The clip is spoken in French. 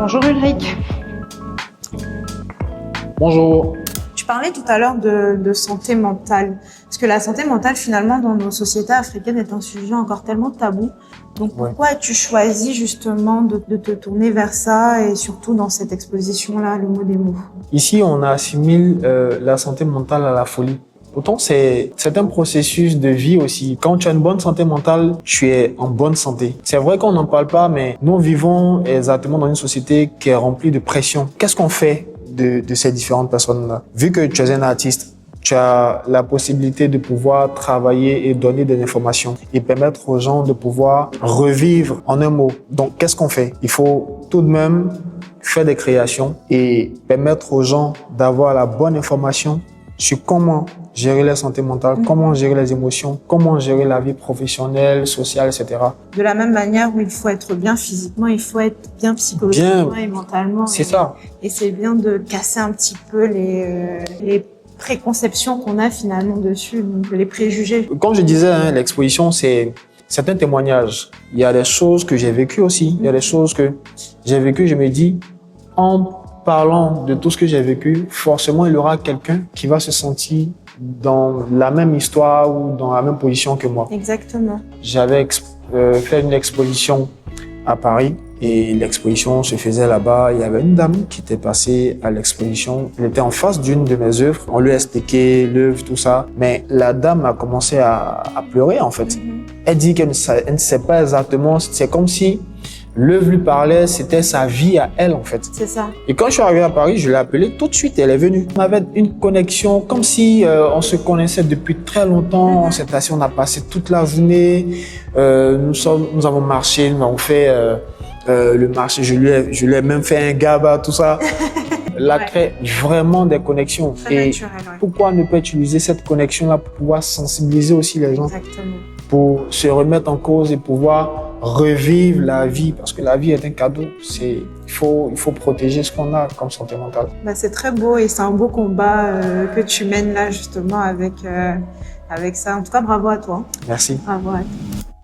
Bonjour Ulrich. Bonjour. Tu parlais tout à l'heure de santé mentale. Parce que la santé mentale, finalement, dans nos sociétés africaines, est un sujet encore tellement tabou. Donc, pourquoi as-tu choisi justement de te tourner vers ça et surtout dans cette exposition-là, le mot des mots? Ici, on assimile la santé mentale à la folie. Pourtant, c'est un processus de vie aussi. Quand tu as une bonne santé mentale, tu es en bonne santé. C'est vrai qu'on n'en parle pas, mais nous vivons exactement dans une société qui est remplie de pression. Qu'est-ce qu'on fait de ces différentes personnes-là? Vu que tu es un artiste, tu as la possibilité de pouvoir travailler et donner des informations et permettre aux gens de pouvoir revivre en un mot. Donc, qu'est-ce qu'on fait? Il faut tout de même faire des créations et permettre aux gens d'avoir la bonne information sur comment gérer la santé mentale, comment gérer les émotions, comment gérer la vie professionnelle, sociale, etc. De la même manière où il faut être bien physiquement, il faut être bien psychologiquement et mentalement. C'est ça. Et c'est bien de casser un petit peu les préconceptions qu'on a finalement dessus, donc les préjugés. Comme je disais, hein, l'exposition, c'est un témoignage. Il y a des choses que j'ai vécues aussi. Il y a des choses que j'ai vécues, je me dis, en parlant de tout ce que j'ai vécu, forcément, il y aura quelqu'un qui va se sentir dans la même histoire ou dans la même position que moi. Exactement. J'avais fait une exposition à Paris et l'exposition se faisait là-bas. Il y avait une dame qui était passée à l'exposition. Elle était en face d'une de mes œuvres. On lui a expliqué l'œuvre, tout ça. Mais la dame a commencé à pleurer, en fait. Elle dit qu'elle ne sait pas exactement. C'est comme si l'œuvre lui parlait, c'était sa vie à elle, en fait. C'est ça. Et quand je suis arrivé à Paris, je l'ai appelée tout de suite, elle est venue. On avait une connexion comme si on se connaissait depuis très longtemps. On s'est assis, on a passé toute la journée. Nous avons marché, nous avons fait le marché. Je lui ai même fait un gaba, tout ça. Là, crée vraiment des connexions. Très naturel, pourquoi ne pas utiliser cette connexion-là pour pouvoir sensibiliser aussi les gens? Exactement. Pour se remettre en cause et pouvoir revivre la vie, parce que la vie est un cadeau. Il faut protéger ce qu'on a comme santé mentale. C'est très beau et c'est un beau combat que tu mènes là justement avec ça. En tout cas, bravo à toi. Merci. Bravo à toi.